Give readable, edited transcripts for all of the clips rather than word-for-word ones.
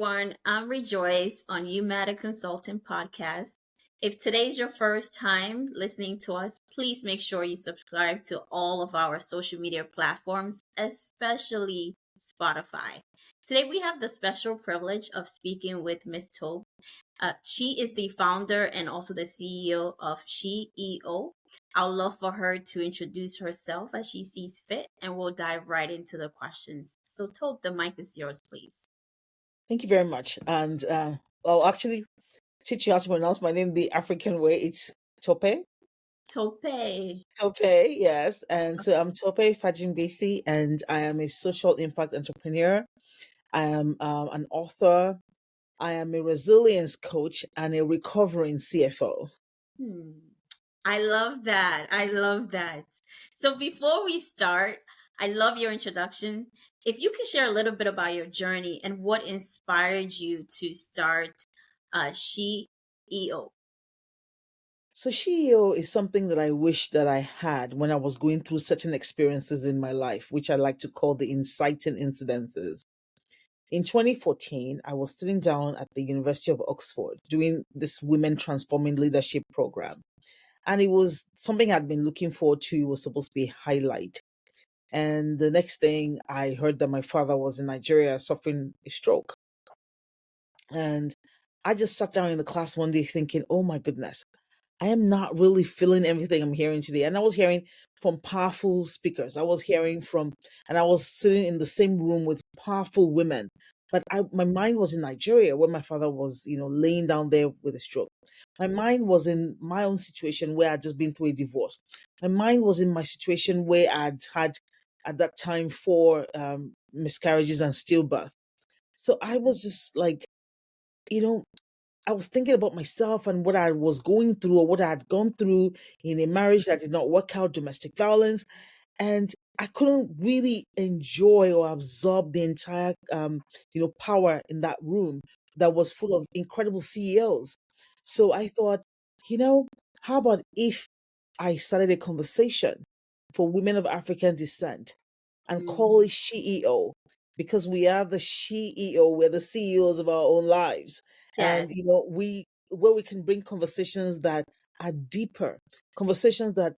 everyone. I'm Rejoice on Umatta Consulting Podcast. If today's your first time listening to us, please make sure you subscribe to all of our social media platforms, especially Spotify. Today, we have the special privilege of speaking with Miss Tobe. She is the founder and also the CEO of SheEO. I'd love for her to introduce herself as she sees fit, and we'll dive right into the questions. So, Tobe, the mic is yours, please. Thank you very much. And I'll actually teach you how to pronounce my name the African way. It's Tope. Tope. Tope, yes. And so I'm Tope Fajimbisi, and I am a social impact entrepreneur. I am an author. I am a resilience coach and a recovering CFO. Hmm. I love that. I love that. So before we start, I love your introduction. If you could share a little bit about your journey and what inspired you to start SheEO. So CEO is something that I wish that I had when I was going through certain experiences in my life, which I like to call the inciting incidences. In 2014, I was sitting down at the University of Oxford doing this Women Transforming Leadership program. And it was something I'd been looking forward to. It was supposed to be a highlight. And the next thing I heard that my father was in Nigeria suffering a stroke. And I just sat down in the class one day thinking, oh my goodness, I am not really feeling everything I'm hearing today. And I was hearing from powerful speakers. And I was sitting in the same room with powerful women. But my mind was in Nigeria where my father was, laying down there with a stroke. My mind was in my own situation where I'd just been through a divorce. My mind was in my situation where I'd had at that time 4 miscarriages and stillbirth. So I was just like, you know, I was thinking about myself and what I was going through or what I had gone through in a marriage that did not work out, domestic violence. And I couldn't really enjoy or absorb the entire, power in that room that was full of incredible CEOs. So I thought, you know, how about if I started a conversation for women of African descent and call Mm, it SheEO because we are the SheEO, we're the CEOs of our own lives. yes. And we where we can bring conversations that are deeper, conversations that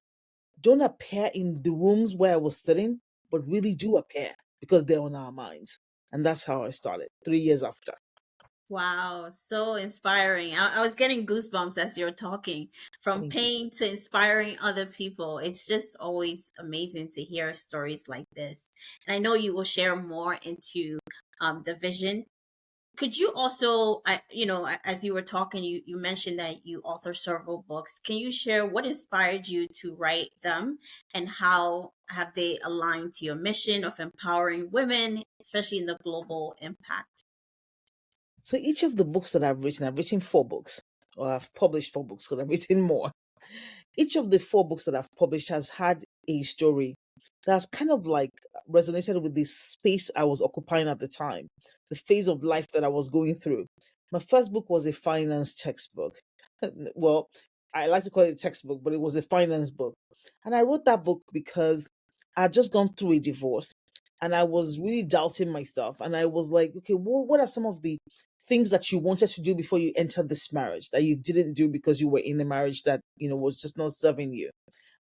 don't appear in the rooms where I was sitting, but really do appear because they're on our minds. And that's how I started 3 years after. Wow, so inspiring. I was getting goosebumps as you're talking, from Thank you. pain to inspiring other people. It's just always amazing to hear stories like this. And I know you will share more into the vision. Could you also, as you were talking, you mentioned that you author several books. Can you share what inspired you to write them and how have they aligned to your mission of empowering women, especially in the global impact? So each of the books that I've written 4 books, or I've published 4 books because I've written more. Each of the 4 books that I've published has had a story that's kind of like resonated with the space I was occupying at the time, the phase of life that I was going through. My first book was a finance textbook. Well, I like to call it a textbook, but it was a finance book. And I wrote that book because I had just gone through a divorce and I was really doubting myself. And I was like, okay, what are some of the things that you wanted to do before you entered this marriage that you didn't do because you were in a marriage that was just not serving you?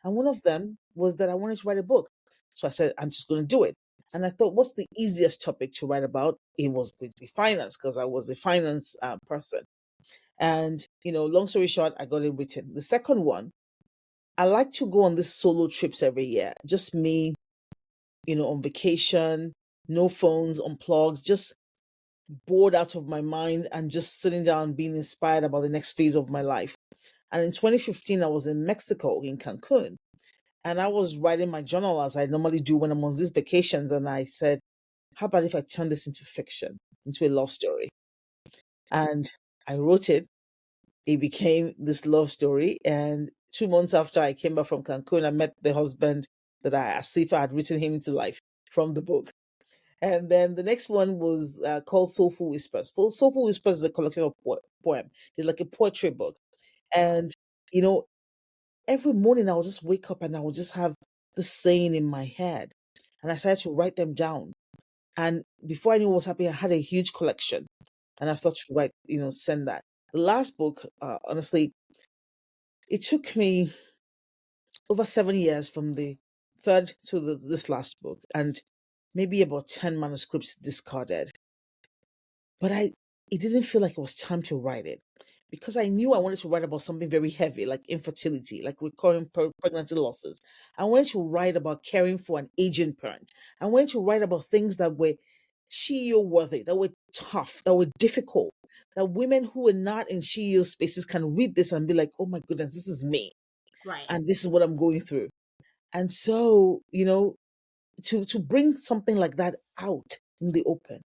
And one of them was that I wanted to write a book. So I said, I'm just going to do it. And I thought, what's the easiest topic to write about? It was going to be finance because I was a finance person. And long story short, I got it written. The second one, I like to go on these solo trips every year, just me, on vacation, no phones, unplugged, just bored out of my mind and just sitting down being inspired about the next phase of my life. And in 2015, I was in Mexico, in Cancun, and I was writing my journal as I normally do when I'm on these vacations. And I said, how about if I turn this into fiction, into a love story? And I wrote it. It became this love story. And 2 months after I came back from Cancun, I met the husband that as if I had written him into life from the book. And then the next one was called Soulful Whispers. Soulful Whispers is a collection of poem. It's like a poetry book. And, you know, every morning I would just wake up and I would just have this saying in my head. And I started to write them down. And before I knew what was happening, I had a huge collection. and I thought to write, send that. The last book, honestly, it took me over 7 years from the third to this last book, and maybe about 10 manuscripts discarded. But it didn't feel like it was time to write it because I knew I wanted to write about something very heavy, like infertility, like recurring pregnancy losses. I wanted to write about caring for an aging parent. I wanted to write about things that were CEO worthy, that were tough, that were difficult, that women who were not in CEO spaces can read this and be like, oh my goodness, this is me. Right. And this is what I'm going through. And so, to bring something like that out in the open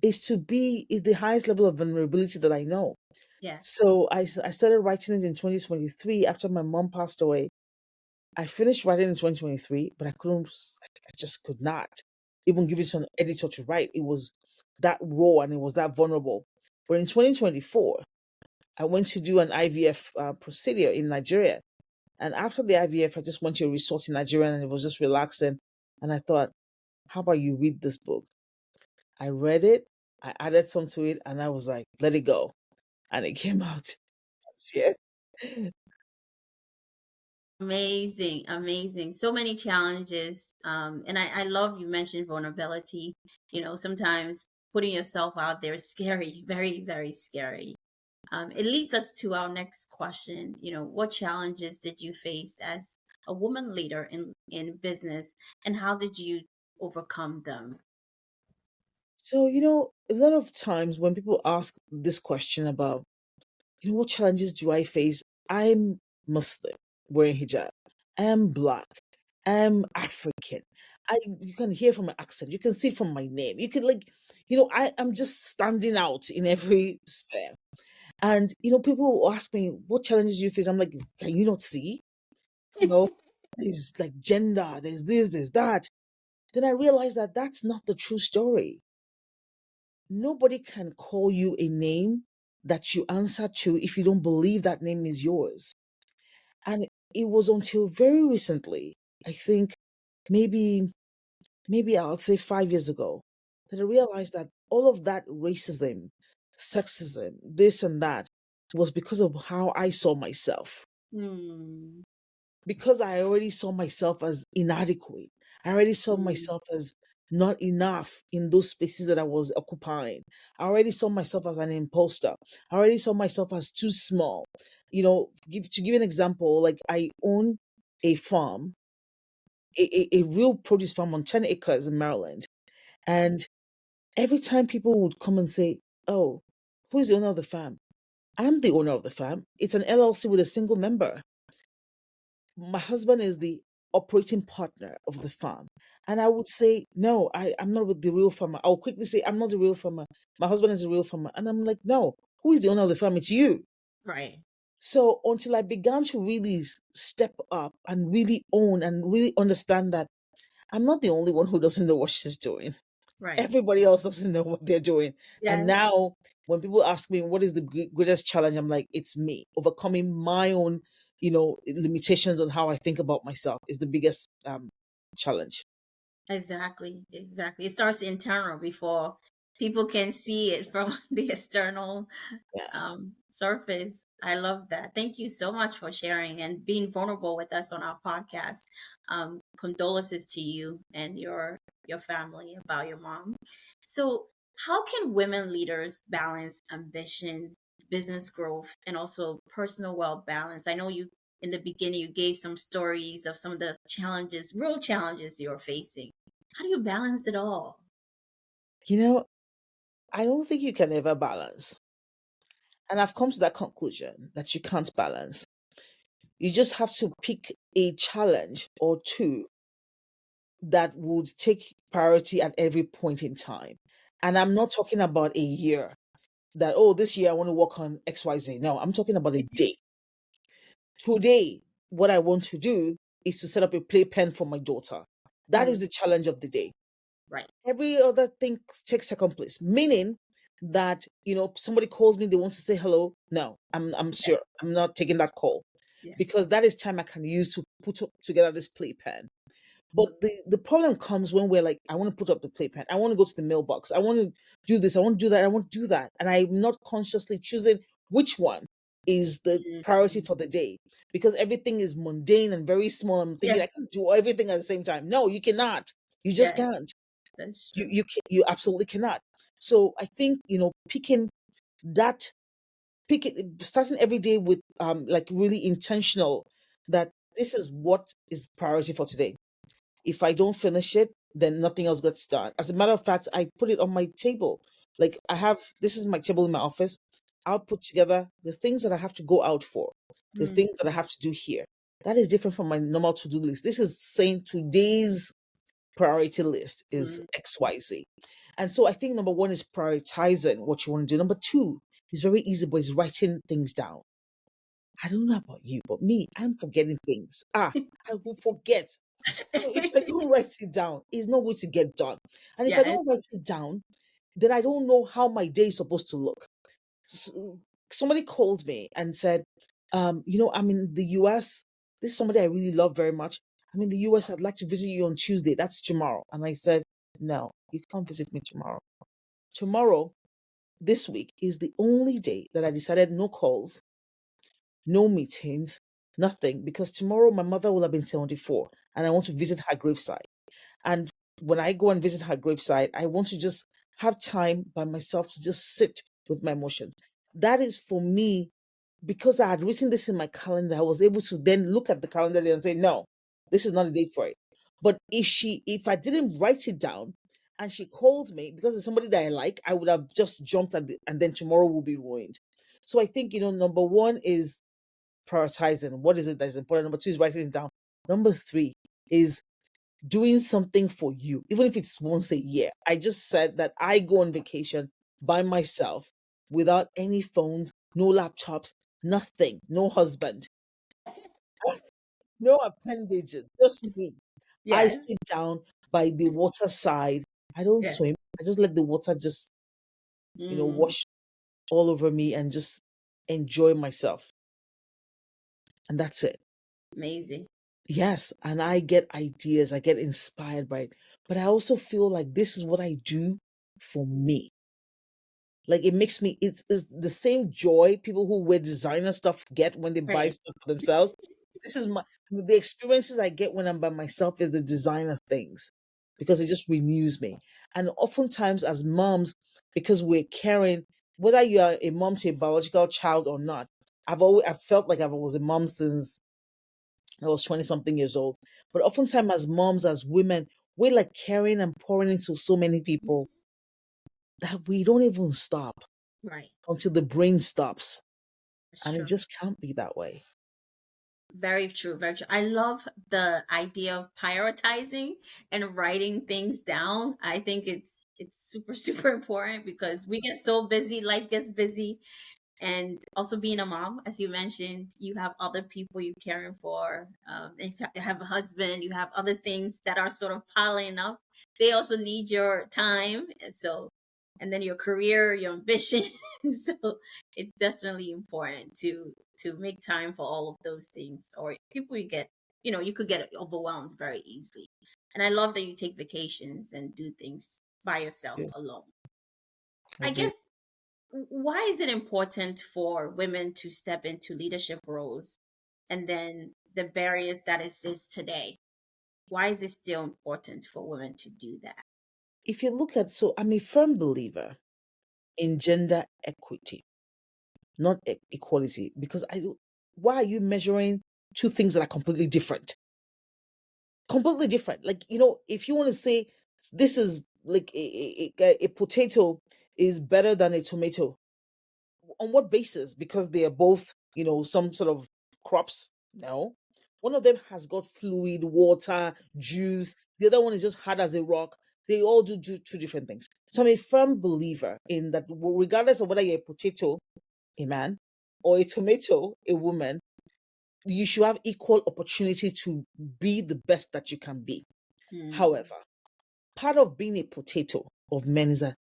is the highest level of vulnerability that I know. Yes. So I started writing it in 2023 after my mom passed away. I finished writing in 2023, but I just could not even give it to an editor to write. It was that raw and it was that vulnerable. But in 2024, I went to do an IVF procedure in Nigeria. And after the IVF, I just went to a resort in Nigeria and it was just relaxing. And I thought, how about you read this book? I read it, I added some to it, and I was like, let it go. And it came out. Yes. Amazing, amazing. So many challenges. And I love you mentioned vulnerability. Sometimes putting yourself out there is scary, very, very scary. It leads us to our next question. What challenges did you face as a woman leader in business, and how did you overcome them? So, a lot of times when people ask this question about, what challenges do I face? I'm Muslim wearing hijab. I'm black. I'm African. You can hear from my accent. You can see from my name. You can I'm just standing out in every sphere. And people will ask me, what challenges do you face? I'm like, can you not see? You know, there's like gender, there's this, there's that. Then I realized that that's not the true story. Nobody can call you a name that you answer to if you don't believe that name is yours. And it was until very recently, I think maybe I'll say 5 years ago, that I realized that all of that racism, sexism, this and that was because of how I saw myself. Hmm. Because I already saw myself as inadequate. I already saw Hmm. myself as not enough in those spaces that I was occupying. I already saw myself as an imposter. I already saw myself as too small. To give an example, like I own a farm, a real produce farm on 10 acres in Maryland. And every time people would come and say, oh, who is the owner of the farm? I'm the owner of the farm. It's an LLC with a single member. My husband is the operating partner of the farm. And I would say, no, I'm not with the real farmer. I'll quickly say, I'm not the real farmer. My husband is the real farmer. And I'm like, no, who is the owner of the farm? It's you. Right. So until I began to really step up and really own and really understand that I'm not the only one who doesn't know what she's doing. Right. Everybody else doesn't know what they're doing. And Yes. now, when people ask me what is the greatest challenge, I'm like, it's me overcoming my own, limitations on how I think about myself is the biggest challenge. Exactly, exactly. It starts internal before people can see it from the external Yes. surface. I love that. Thank you so much for sharing and being vulnerable with us on our podcast. Condolences to you and your family about your mom. So, how can women leaders balance ambition, business growth, and also personal well balance? I know you in the beginning you gave some stories of some of the challenges, real challenges you're facing. How do you balance it all? You know, I don't think you can ever balance. And I've come to that conclusion that you can't balance. You just have to pick a challenge or two that would take priority at every point in time. And I'm not talking about a year that, oh, this year I want to work on XYZ. No, I'm talking about a day. Today, what I want to do is to set up a playpen for my daughter. That is Mm, the challenge of the day. right. Every other thing takes second place, meaning that, somebody calls me, they want to say hello. No, I'm sure Yes. I'm not taking that call Yes. because that is time I can use to put together this playpen. But the problem comes when we're like, I want to put up the playpen, I want to go to the mailbox, I want to do this, I want to do that, I want to do that. And I'm not consciously choosing which one is the priority Mm. for the day, because everything is mundane and very small. I'm thinking Yeah. I can do everything at the same time. No, you cannot. You just Yeah. can't. That's You true. you can, you absolutely cannot. So I think, picking that pick it starting every day with like really intentional, that this is what is priority for today. If I don't finish it, then nothing else gets done. As a matter of fact, I put it on my table. Like, I have this is my table in my office. I'll put together the things that I have to go out for, the Mm. things that I have to do here. That is different from my normal to-do list. This is saying today's priority list is Mm. XYZ. And so I think number one is prioritizing what you want to do. Number two is very easy, but it's writing things down. I don't know about you, but me, I'm forgetting things. I will forget. So if I don't write it down, it's not going to get done. And if I Yes. don't write it down, then I don't know how my day is supposed to look. Somebody called me and said, I'm in the US. This is somebody I really love very much. I'm in the US. I'd like to visit you on Tuesday. That's tomorrow. And I said, no, you can't visit me tomorrow. Tomorrow, this week, is the only day that I decided no calls, no meetings, nothing, because tomorrow my mother will have been 74 and I want to visit her graveside. And when I go and visit her graveside, I want to just have time by myself to just sit with my emotions. That is for me, because I had written this in my calendar, I was able to then look at the calendar and say, no, this is not a date for it. But if I didn't write it down and she called me because it's somebody that I like, I would have just jumped at it, and then tomorrow will be ruined. So I think, number one is prioritizing what is it that is important. Number two is writing it down. Number three is doing something for you, even if it's once a year. I just said that I go on vacation by myself without any phones, no laptops, nothing, no husband, no appendages, just me. I Yes. sit down by the water side. I don't Yeah. swim. I just let the water just, Mm. wash all over me and just enjoy myself. And that's it. Amazing. Yes, and I get ideas, I get inspired by it. But I also feel like this is what I do for me. Like, it makes me, it's the same joy people who wear designer stuff get when they buy Right. stuff for themselves. This is the experiences I get when I'm by myself is the designer things, because it just renews me. And oftentimes as moms, because we're caring, whether you are a mom to a biological child or not, I've felt like I was a mom since I was 20 something years old. But oftentimes as moms, as women, we're like caring and pouring into so many people that we don't even stop Right. until the brain stops. That's And it true. just can't be that way. Very true. Very true. I love the idea of prioritizing and writing things down. I think it's super super important because we get so busy, life gets busy, and also being a mom, as you mentioned, you have other people you're caring for. If you have a husband, you have other things that are sort of piling up. They also need your time, and then your career, your ambition. So it's definitely important to make time for all of those things. Or people you get, you could get overwhelmed very easily. And I love that you take vacations and do things by yourself Yeah, alone. I I do. guess why is it important for women to step into leadership roles and then the barriers that exist today? Why is it still important for women to do that? If you look at, so I'm a firm believer in gender equity, not equality, because why are you measuring two things that are completely different? Completely different. Like, if you want to say this is like a potato is better than a tomato, on what basis? Because they are both, some sort of crops? No. One of them has got fluid, water, juice. The other one is just hard as a rock. They all do two different things. So I'm a firm believer in that, regardless of whether you're a potato, a man, or a tomato, a woman, you should have equal opportunity to be the best that you can be. Mm. However, part of being a potato of men is that,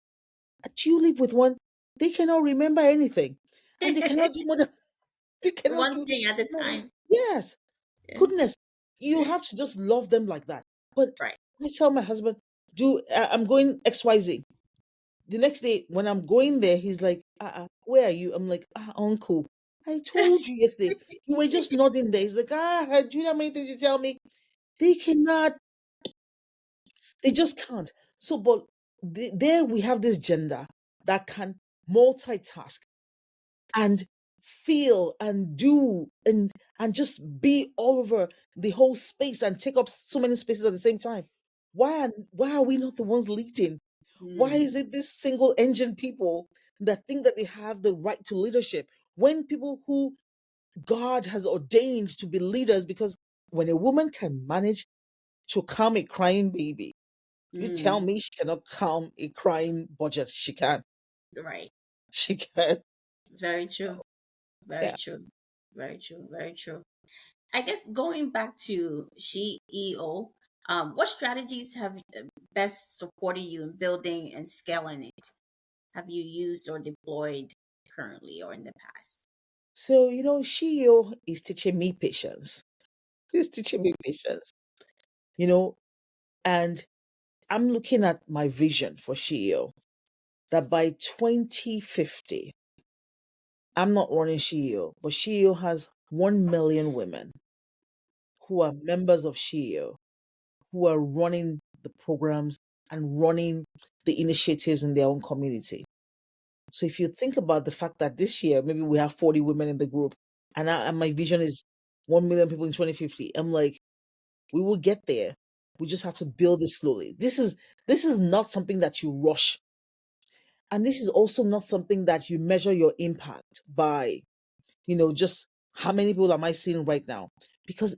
do you live with one? They cannot remember anything. And they cannot do more than they cannot One do thing at a more than time. yes. Yeah. Goodness. You have to just love them like that. But Right. I tell my husband, I'm going XYZ. The next day when I'm going there, he's like, where are you? I'm like, uncle, I told you yesterday. You were just nodding there. He's like, do you know how many things you tell me? They cannot, they just can't. So, but there we have this gender that can multitask and feel and do and just be all over the whole space and take up so many spaces at the same time. Why are we not the ones leading? Why Mm, is it this single engine people that think that they have the right to leadership when people who God has ordained to be leaders? Because when a woman can manage to calm a crying baby, you tell mm, me she cannot calm a crying budget. She can. right. She can. Very true. So, Very yeah. true. Very true. Very true. I guess going back to CEO, what strategies have best supported you in building and scaling it? Have you used or deployed currently or in the past? So, Shio is teaching me patience. He's teaching me patience, you know, and I'm looking at my vision for Shio that by 2050, I'm not running Shio, but Shio has 1 million women who are members of Shio, who are running the programs and running the initiatives in their own community. So if you think about the fact that this year, maybe we have 40 women in the group, and my vision is 1 million people in 2050, I'm like, we will get there. We just have to build it slowly. This is not something that you rush. And this is also not something that you measure your impact by, just how many people am I seeing right now? Because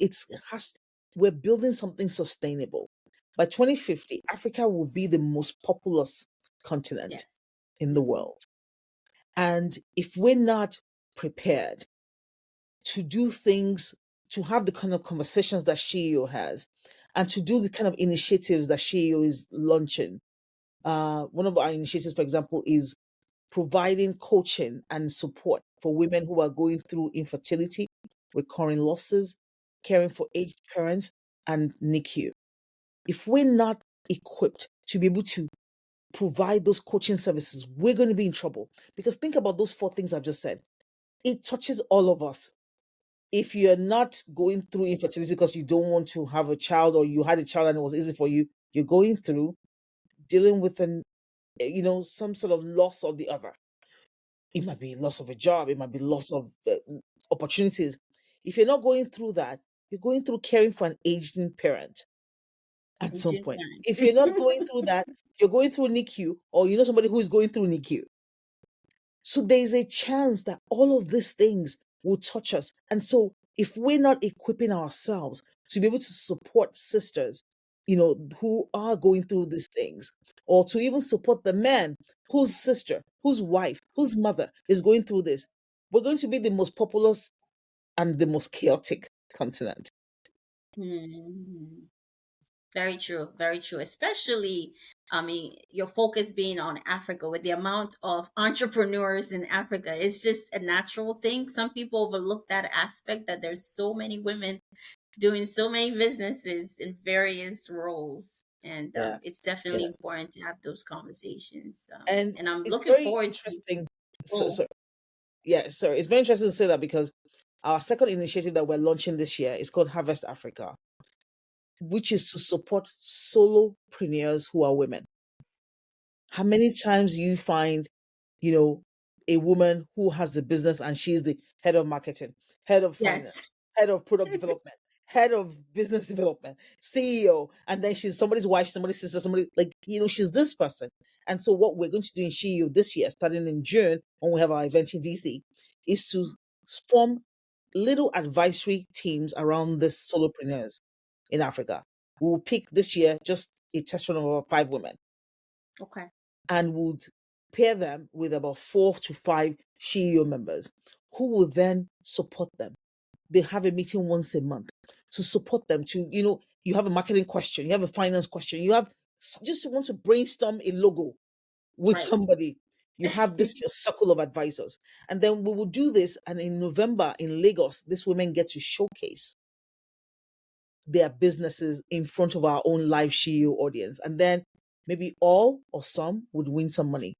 we're building something sustainable. By 2050, Africa will be the most populous continent Yes. in the Hmm. world. And if we're not prepared to do things, to have the kind of conversations that SHEO has, and to do the kind of initiatives that SHEO is launching. One of our initiatives, for example, is providing coaching and support for women who are going through infertility, recurring losses, caring for aged parents, and NICU. If we're not equipped to be able to provide those coaching services, we're going to be in trouble. Because think about those four things I've just said. It touches all of us. If you're not going through infertility because you don't want to have a child, or you had a child and it was easy for you, you're going through dealing with some sort of loss or the other. It might be loss of a job, it might be loss of opportunities. If you're not going through that, you're going through caring for an aging parent at some Agent point. parent. If you're not going through that, you're going through NICU, or somebody who is going through NICU. So there's a chance that all of these things will touch us. And so if we're not equipping ourselves to be able to support sisters, who are going through these things, or to even support the man whose sister, whose wife, whose mother is going through this, we're going to be the most populous and the most chaotic continent. Hmm. Very true. Very true. Especially, I mean, your focus being on Africa with the amount of entrepreneurs in Africa, it's just a natural thing. Some people overlook that aspect that there's so many women doing so many businesses in various roles. And Yeah. it's definitely Yes. important to have those conversations. And And I'm it's looking very forward to, interesting. So, oh, so yeah, so it's very interesting to say that because our second initiative that we're launching this year is called Harvest Africa, which is to support solopreneurs who are women. How many times you find, you know, a woman who has a business and she's the head of marketing, head of finance, yes. head of product development, head of business development, CEO, and then she's somebody's wife, somebody's sister, somebody like, she's this person. And so what we're going to do in SheU this year, starting in June, when we have our event in DC, is to form little advisory teams around these solopreneurs in Africa. We will pick this year just a test run of about 5 women Okay. and would pair them with about 4 to 5 CEO members who will then support them. They have a meeting once a month to support them to, you have a marketing question, you have a finance question, you have just want to brainstorm a logo with Right. somebody. You have this your circle of advisors. And then we will do this. And in November in Lagos, these women get to showcase their businesses in front of our own live CEO audience. And then maybe all or some would win some money.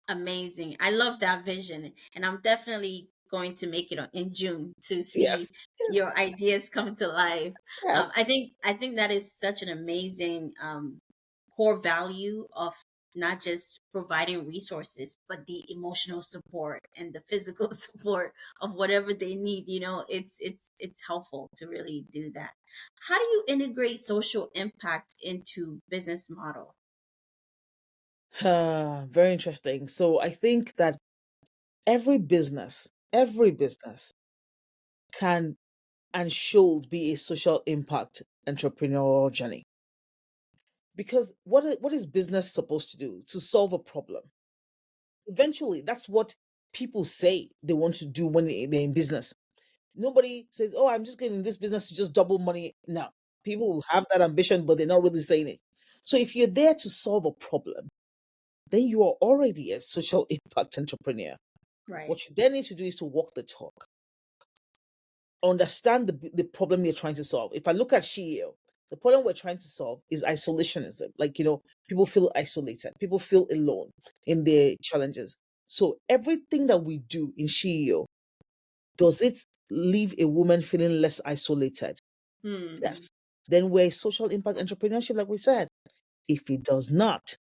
Amazing. I love that vision. And I'm definitely going to make it in June to Yeah. see Yes. your ideas come to life. Yes. I think that is such an amazing core value of not just providing resources, but the emotional support and the physical support of whatever they need. It's helpful to really do that. How do you integrate social impact into business model? Very interesting. So I think that every business can and should be a social impact entrepreneurial journey. Because what is business supposed to do? To solve a problem. Eventually, that's what people say they want to do when they're in business. Nobody says, "Oh, I'm just getting in this business to just double money." No, people have that ambition, but they're not really saying it. So if you're there to solve a problem, then you are already a social impact entrepreneur. Right. What you then need to do is to walk the talk, understand the problem you're trying to solve. If I look at Shio, the problem we're trying to solve is isolationism. Like, people feel isolated, people feel alone in their challenges. So everything that we do in Shio, does it leave a woman feeling less isolated? Hmm. Yes. Then we're social impact entrepreneurship, like we said. If it does not,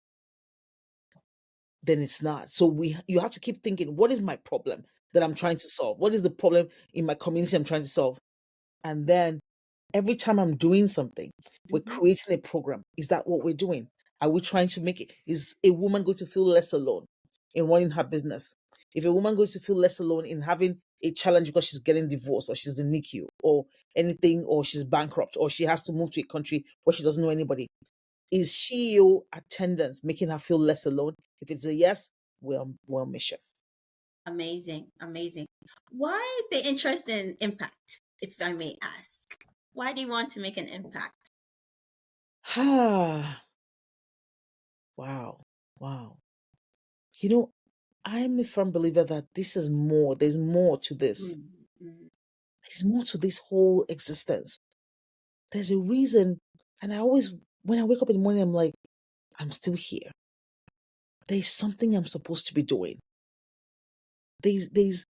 then it's not. So you have to keep thinking, what is my problem that I'm trying to solve? What is the problem in my community I'm trying to solve? And then every time I'm doing something, we're Mhm. creating a program. Is that what we're doing? Are we trying to make it? Is a woman going to feel less alone in running her business? If a woman going to feel less alone in having a challenge because she's getting divorced or she's in NICU or anything, or she's bankrupt or she has to move to a country where she doesn't know anybody, is CEO attendance making her feel less alone? If it's a yes, we're on mission. Amazing, amazing. Why the interest in impact, if I may ask? Why do you want to make an impact? Ah, wow, wow. You know, I'm a firm believer that this is more. There's more to this. Mm, mm, There's more to this whole existence. There's a reason. And I always, when I wake up in the morning, I'm like, I'm still here. There's something I'm supposed to be doing. There's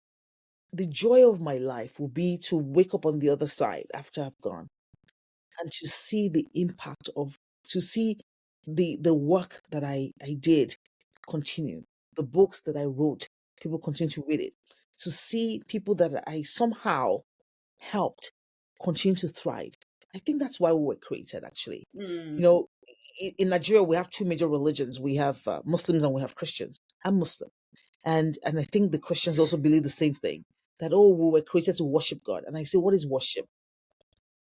the joy of my life will be to wake up on the other side after I've gone and to see the impact of, to see the work that I did continue, the books that I wrote, people continue to read it, to see people that I somehow helped continue to thrive. I think that's why we were created, actually. You mm. know, in Nigeria, we have two major religions. We have Muslims and we have Christians. I'm Muslim. And I think the Christians also believe the same thing, that, oh, we were created to worship God. And I say, what is worship?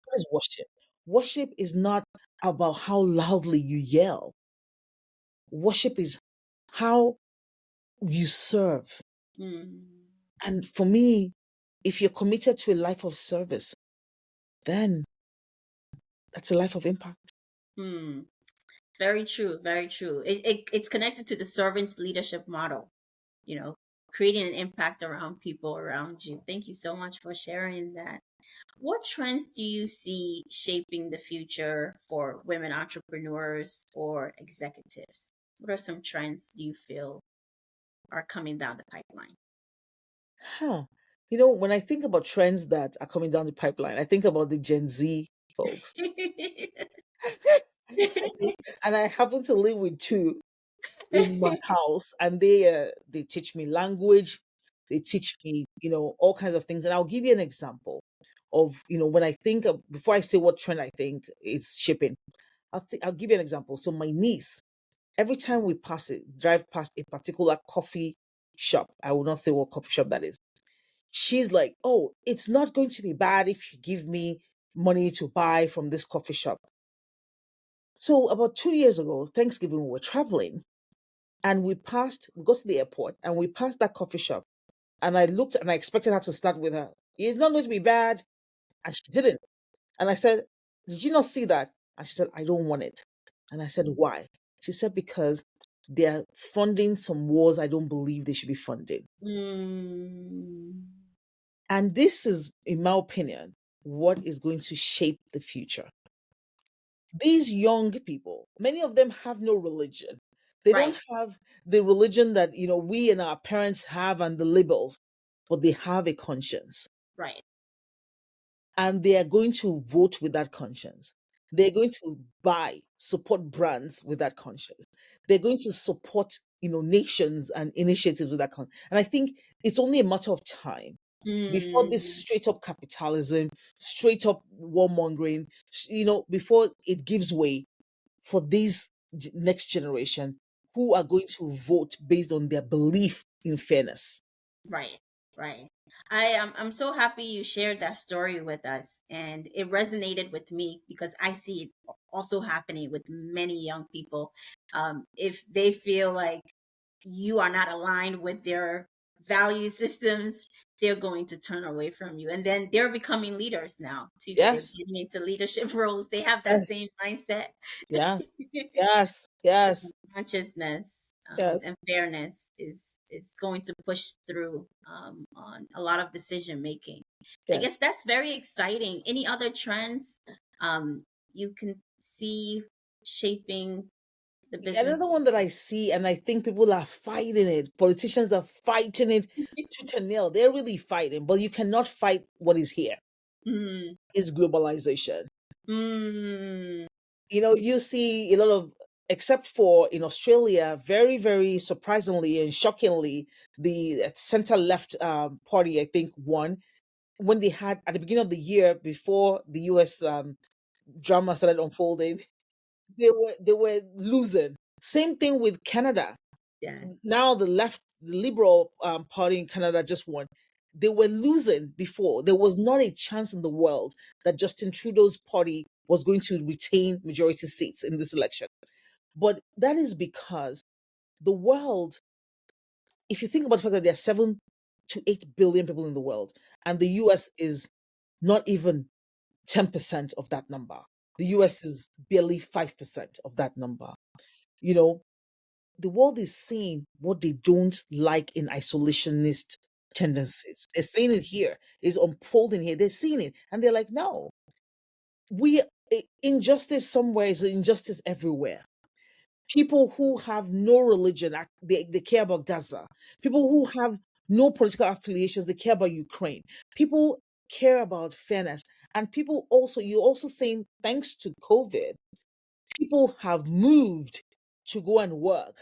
What is worship? Worship is not about how loudly you yell. Worship is how you serve. Mm, And for me, if you're committed to a life of service, then that's a life of impact. mm. Very true, very true. It's connected to the servant leadership model, you know, creating an impact around people around you. Thank you so much for sharing that. What trends do you see shaping the future for women entrepreneurs or executives? What are some trends do you feel are coming down the pipeline? Huh. When I think about trends that are coming down the pipeline, I think about the Gen Z folks. And I happen to live with two in my house, and they teach me language, they teach me all kinds of things. And I'll give you an example of when I think of, before I say what trend I think is shipping. I'll give you an example. So my niece, every time we drive past a particular coffee shop, I will not say what coffee shop that is, she's like, oh, it's not going to be bad if you give me money to buy from this coffee shop. So about 2 years ago, Thanksgiving, we were traveling, and we got to the airport and we passed that coffee shop. And I looked and I expected her to start with her, it's not going to be bad. And she didn't. And I said, did you not see that? And she said, I don't want it. And I said, why? She said, because they're funding some wars I don't believe they should be funding. Mm, And this is, in my opinion, what is going to shape the future. These young people, many of them have no religion. They don't Right. have the religion that, we and our parents have and the labels, but they have a conscience, Right. and they are going to vote with that conscience. They're going to support brands with that conscience. They're going to support, nations and initiatives with that conscience. And I think it's only a matter of time before this Mm, straight up capitalism, straight up warmongering, before it gives way for this next generation who are going to vote based on their belief in fairness. right. Right. I'm so happy you shared that story with us, and it resonated with me because I see it also happening with many young people. If they feel like you are not aligned with their value systems, they're going to turn away from you. And then they're becoming leaders now too. They're Yes, getting into leadership roles. They have that yes, same mindset. yes, yes, This yes, consciousness and yes, fairness is going to push through on a lot of decision making. I guess yes. that's very exciting. Any other trends um, you can see shaping the business? Another one that I see, and I think people are fighting it. Politicians are fighting it tooth and nail. They're really fighting, but you cannot fight what is here. Mm, Is globalization. mm, You see a lot of, except for in Australia, very, very surprisingly and shockingly, the center left party, I think, won when they had at the beginning of the year before the US drama started unfolding. They were losing. Same thing with Canada. yeah. Now the Liberal Party in Canada just won. They were losing before. There was not a chance in the world that Justin Trudeau's party was going to retain majority seats in this election. But that is because the world, if you think about the fact that there are 7 to 8 billion people in the world, and the US is not even 10% of that number. The US is barely 5% of that number. You know, the world is seeing what they don't like in isolationist tendencies. They're seeing it here. It's unfolding here. They're seeing it. And they're like, no, injustice somewhere is injustice everywhere. People who have no religion, they care about Gaza. People who have no political affiliations, they care about Ukraine. People care about fairness. And people also, you're also saying, thanks to COVID, people have moved to go and work.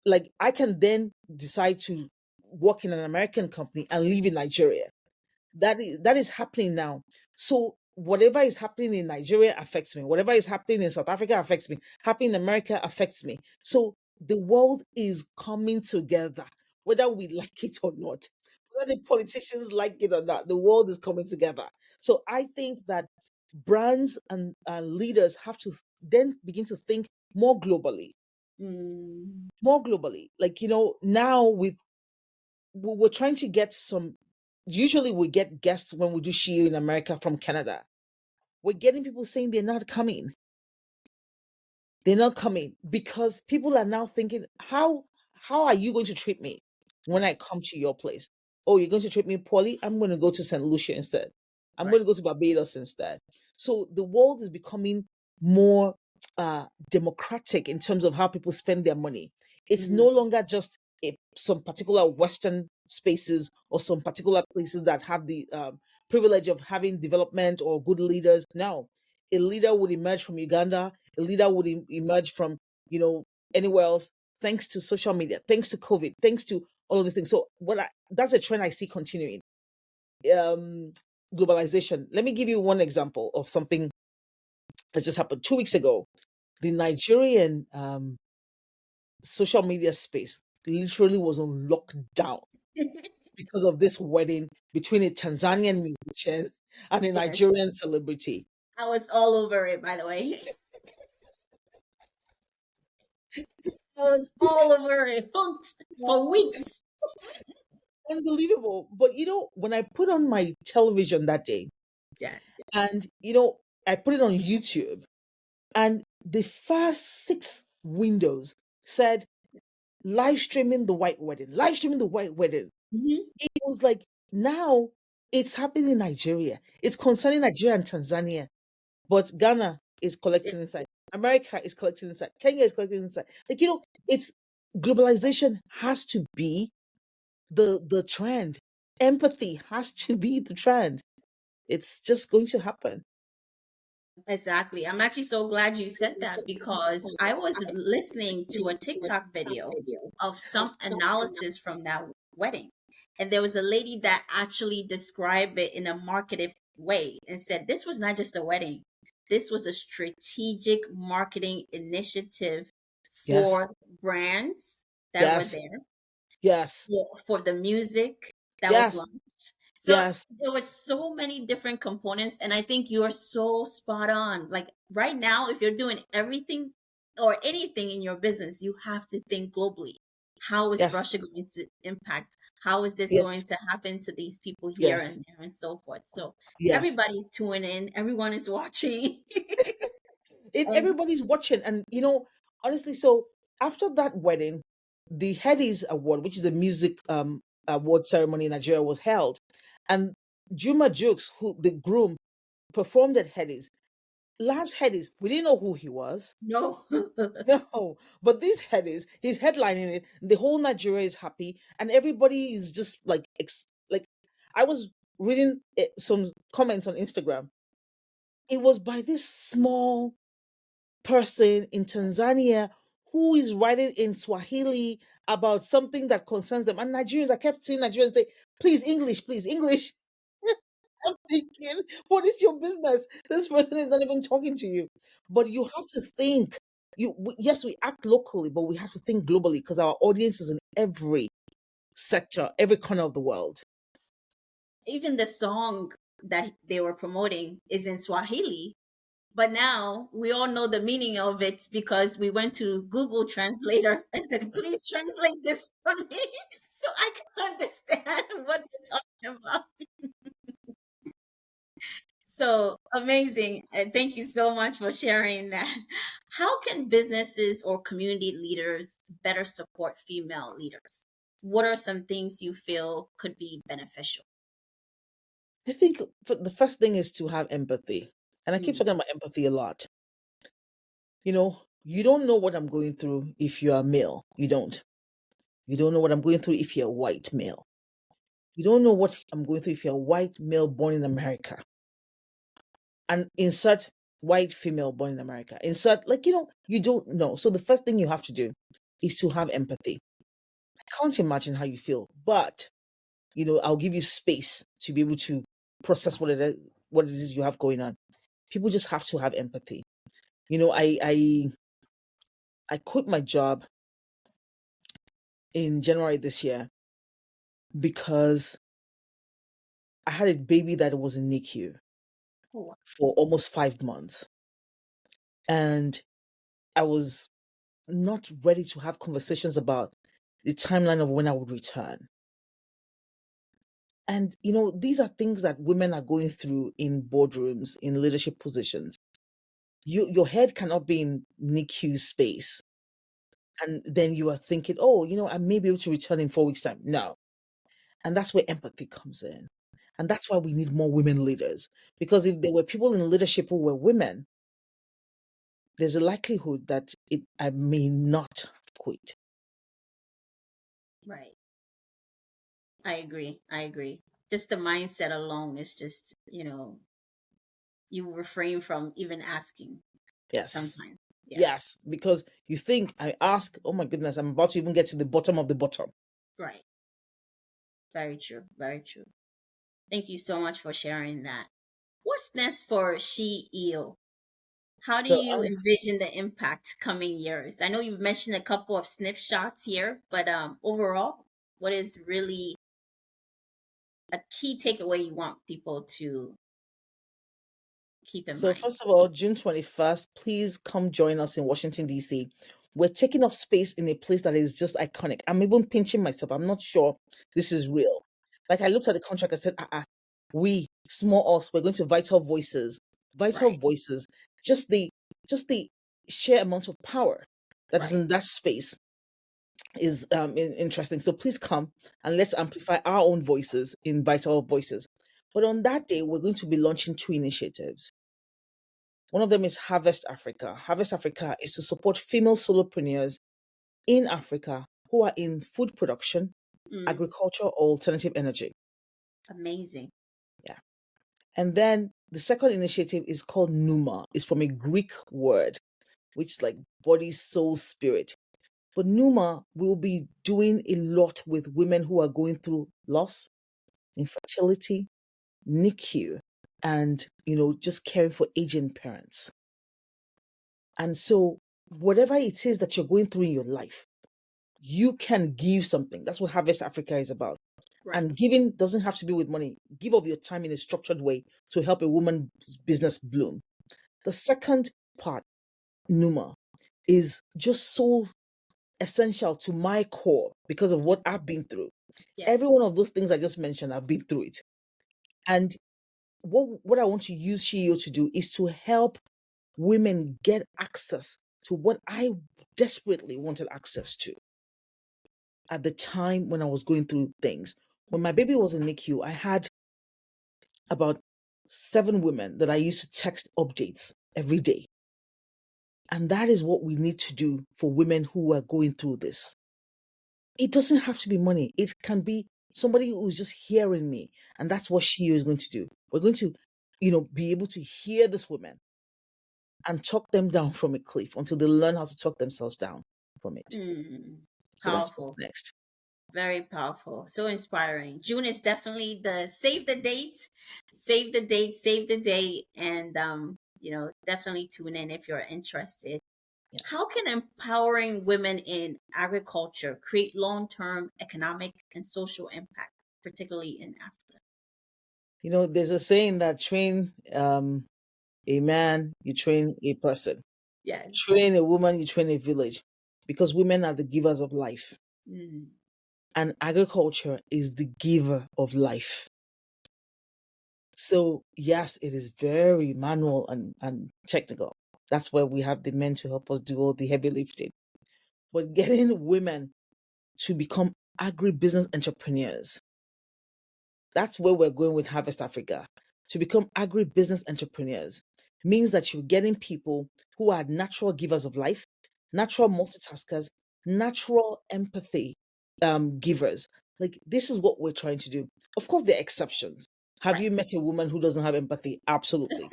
Like, I can then decide to work in an American company and live in Nigeria. That is happening now. So whatever is happening in Nigeria affects me. Whatever is happening in South Africa affects me. Happening in America affects me. So the world is coming together, whether we like it or not. Whether the politicians like it or not, the world is coming together. So I think that brands and leaders have to then begin to think more globally. Mm, More globally. Like, now we're trying to get some. Usually we get guests when we do Shio in America from Canada. We're getting people saying they're not coming. They're not coming because people are now thinking, how are you going to treat me when I right. come to your place? Oh, you're going to treat me poorly? I'm going to go to St. Lucia instead. I'm Right. going to go to Barbados instead. So the world is becoming more democratic in terms of how people spend their money. It's Mm, no longer just some particular Western spaces or some particular places that have the privilege of having development or good leaders. No, a leader would emerge from Uganda, a leader would emerge from, you know, anywhere else, thanks to social media, thanks to COVID, thanks to all of these things. So that's a trend I see continuing. Um, Globalization. Let me give you one example of something that just happened 2 weeks ago. The Nigerian social media space literally was on lockdown because of this wedding between a Tanzanian musician and a yes. Nigerian celebrity. I was all over it, by the way. I was all over it, hooked for weeks. Unbelievable. But when I put on my television that day, Yeah. and I put it on YouTube, and the first 6 windows said live streaming the white wedding, live streaming the white wedding. Hmm. It was like, now It's happening in Nigeria. It's concerning Nigeria and Tanzania, but Ghana is collecting inside. America is collecting inside. Kenya is collecting inside. Like, it's globalization has to be the trend. Empathy has to be the trend. It's just going to happen. Exactly. I'm actually so glad you said that because I was listening to a TikTok video of some analysis from that wedding. And there was a lady that actually described it in a marketed way and said this was not just a wedding. This was a strategic marketing initiative Yes, for brands that were yes, there, yes, for the music that was yes, launched. So yes, there were so many different components, and I think you're so spot on. Like right now, if you're doing everything or anything in your business, you have to think globally. How is yes, Russia going to impact? How is this yes, going to happen to these people here yes, and there and so forth? So yes. everybody's tuning in, everyone is watching. And Everybody's watching, and honestly, so after that wedding, the Headies Award, which is a music award ceremony in Nigeria, was held, and Juma Jukes, who the groom, performed at Headies. Last Headies, we didn't know who he was. no. No, but this Headies, he's headlining it. The whole Nigeria is happy, and everybody is just like like. I was reading some comments on Instagram. It was by this small person in Tanzania who is writing in Swahili about something that concerns them. And Nigerians, I kept seeing Nigerians say, please, English, please, English. I'm thinking, what is your business? This person is not even talking to you. But you have to think. Yes, we act locally, but we have to think globally because our audience is in every sector, every corner of the world. Even the song that they were promoting is in Swahili, but now we all know the meaning of it because we went to Google Translator and said, please translate this for me so I can understand what they're talking about. So amazing. Thank you so much for sharing that. How can businesses or community leaders better support female leaders? What are some things you feel could be beneficial? I think the first thing is to have empathy. And I keep Mm, talking about empathy a lot. You don't know what I'm going through if you are male. You don't. You don't know what I'm going through if you're a white male. You don't know what I'm going through if you're a white male born in America. And insert white female born in America. Insert, you don't know. So the first thing you have to do is to have empathy. I can't imagine how you feel, but I'll give you space to be able to process what it is you have going on. People just have to have empathy. I quit my job in January this year because I had a baby that was in NICU oh, wow. for almost 5 months. And I was not ready to have conversations about the timeline of when I would return. And, these are things that women are going through in boardrooms, in leadership positions. Your head cannot be in NICU space. And then you are thinking, oh, I may be able to return in 4 weeks' time. No. And that's where empathy comes in. And that's why we need more women leaders. Because if there were people in leadership who were women, there's a likelihood that I may not have quit. Right. I agree. I agree. Just the mindset alone is just, you refrain from even asking Yes. sometimes. Yeah. Yes. Because you think, I ask, oh my goodness, I'm about to even get to the bottom of the bottom. Right. Very true. Very true. Thank you so much for sharing that. What's next for She EO? How do So you envision the impact coming years? I know you've mentioned a couple of snapshots here, but overall, what is really a key takeaway you want people to keep in So, mind? first of all, June 21st, please come join us in Washington, D.C. We're taking up space in a place that is just iconic. I'm even pinching myself. I'm not sure this is real. Like, I looked at the contract, I said, we, small us, we're going to Vital Voices. Vital Right. Voices, just the sheer amount of power that is Right. in that space is interesting. So please come and let's amplify our own voices in Vital Voices. But on that day, we're going to be launching two initiatives. One of them is Harvest Africa. Harvest Africa is to support female solopreneurs in Africa who are in food production, Mm, agriculture, or alternative energy. amazing. Yeah. And then the second initiative is called Numa. It's from a Greek word, which is like body, soul, spirit. But Numa will be doing a lot with women who are going through loss, infertility, NICU, and just caring for aging parents. And so whatever it is that you're going through in your life, you can give something. That's what Harvest Africa is about. Right. And giving doesn't have to be with money. Give of your time in a structured way to help a woman's business bloom. The second part, Numa, is just so essential to my core because of what I've been through. Yes. Every one of those things I just mentioned, I've been through it. And what I want to use CEO to do is to help women get access to what I desperately wanted access to at the time when I was going through things. When my baby was in NICU, I had about 7 women that I used to text updates every day. And that is what we need to do for women who are going through this. It doesn't have to be money. It can be somebody who's just hearing me. And that's what she is going to do. We're going to, be able to hear this woman and talk them down from a cliff until they learn how to talk themselves down from it. Mm, So that's what's powerful. next. Very powerful. So inspiring. June is definitely the save the date, save the date, save the date, and definitely tune in if you're interested. Yes. How can empowering women in agriculture create long-term economic and social impact, particularly in Africa? There's a saying that train a man, you train a person. Yes. Train a woman, you train a village. Because women are the givers of life. Mm, And agriculture is the giver of life. So, yes, it is very manual and technical. That's where we have the men to help us do all the heavy lifting. But getting women to become agribusiness entrepreneurs, that's where we're going with Harvest Africa. To become agribusiness entrepreneurs means that you're getting people who are natural givers of life, natural multitaskers, natural empathy givers. Like, this is what we're trying to do. Of course, there are exceptions. Have right. you met a woman who doesn't have empathy? Absolutely.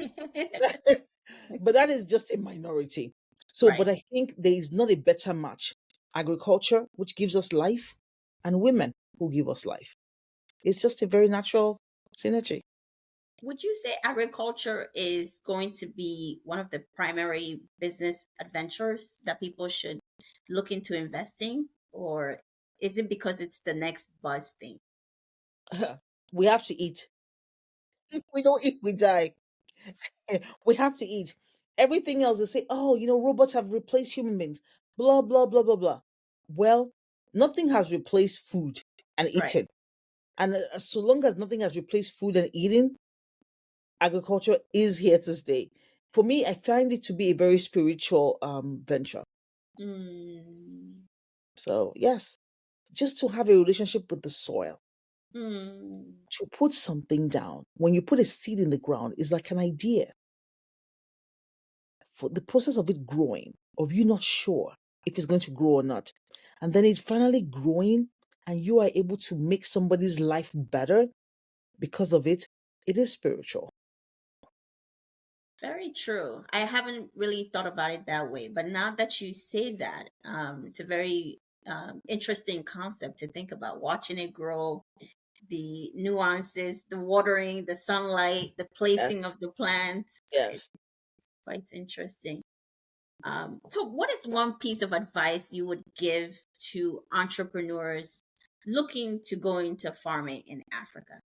But that is just a minority. So, Right. but I think there is not a better match. Agriculture, which gives us life, and women who give us life. It's just a very natural synergy. Would you say agriculture is going to be one of the primary business adventures that people should look into investing? Or is it because it's the next buzz thing? We have to eat. If we don't eat, we die. We have to eat. Everything else, they say, oh, robots have replaced human beings. Blah, blah, blah, blah, blah. Well, nothing has replaced food and Right. eating. And so long as nothing has replaced food and eating, agriculture is here to stay. For me, I find it to be a very spiritual venture. Mm, So, yes, just to have a relationship with the soil, mm, to put something down. When you put a seed in the ground, it's like an idea. For the process of it growing, of you not sure if it's going to grow or not, and then it finally growing, and you are able to make somebody's life better because of it, it is spiritual. very true. I haven't really thought about it that way, but now that you say that, it's a very interesting concept to think about. Watching it grow, the nuances, the watering, the sunlight, the placing Yes, of the plant. It's yes. quite interesting. So, what is one piece of advice you would give to entrepreneurs looking to go into farming in Africa?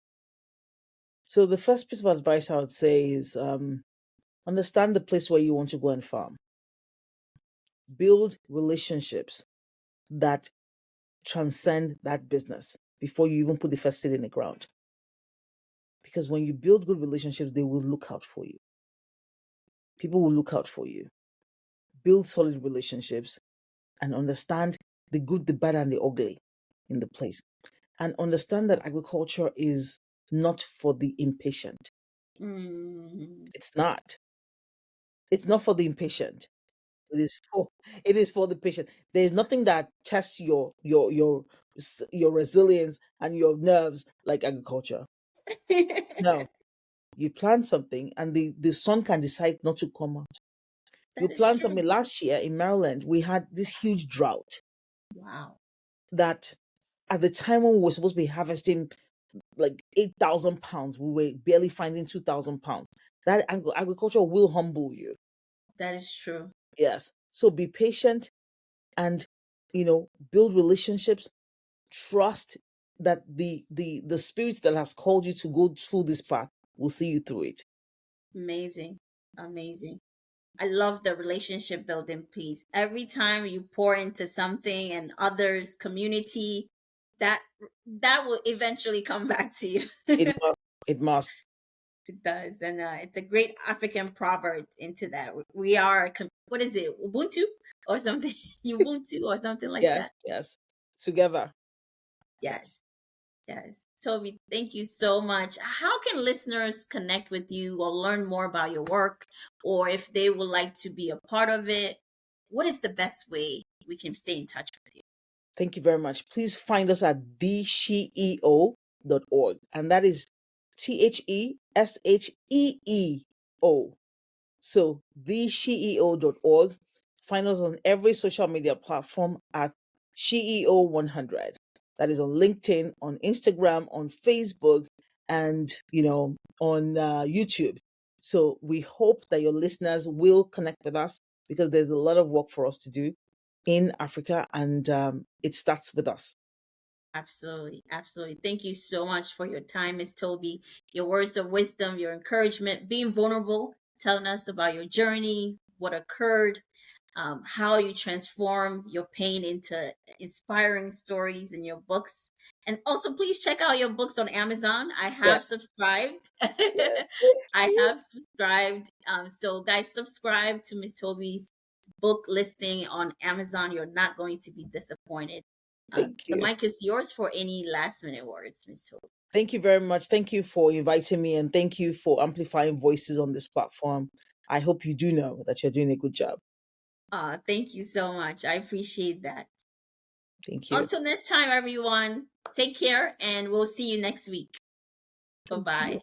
So the first piece of advice I would say is understand the place where you want to go and farm. Build relationships that transcend that business before you even put the first seed in the ground. Because when you build good relationships, they will look out for you. People will look out for you. Build solid relationships and understand the good, the bad, and the ugly in the place. And understand that agriculture is not for the impatient. Mm, It's not. It's not for the impatient. It is for it is for the patient. There is nothing that tests your resilience and your nerves like agriculture. No. You plant something and the sun can decide not to come out. You that is plant true. something. Last year in Maryland, we had this huge drought Wow. that at the time when we were supposed to be harvesting like 8,000 pounds, we were barely finding 2,000 pounds. That agriculture will humble you. That is true. Yes. So be patient and, build relationships, trust that the spirit that has called you to go through this path will see you through it. Amazing. Amazing. I love the relationship building piece. Every time you pour into something and others, community, that that will eventually come back to you. It must. It must. It does, and it's a great African proverb into that. We are, what is it, Ubuntu or something, Ubuntu or something like Yes, that. yes. Together. Yes. Yes, yes. Toby, thank you so much. How can listeners connect with you or learn more about your work, or if they would like to be a part of it? What is the best way we can stay in touch with you? Thank you very much. Please find us at thesheo.org. And that is THESHEEO. So thesheo.org. Find us on every social media platform at SheEO100. That is on LinkedIn, on Instagram, on Facebook, and on YouTube. So we hope that your listeners will connect with us because there's a lot of work for us to do in Africa, and it starts with us. Absolutely. Absolutely. Thank you so much for your time, Miss Toby. Your words of wisdom, your encouragement, being vulnerable, telling us about your journey, what occurred, how you transform your pain into inspiring stories in your books. And also, please check out your books on Amazon. I have Yes. subscribed. Yes. I have subscribed. So, guys, subscribe to Miss Toby's book listing on Amazon. You're not going to be disappointed. Thank The you. mic is yours for any last minute words, Miss Toby. Thank you very much. Thank you for inviting me, and thank you for amplifying voices on this platform. I hope you do know that you're doing a good job. Thank you so much. I appreciate that. Thank you. Until next time, everyone, take care and we'll see you next week. Bye Thank you. bye.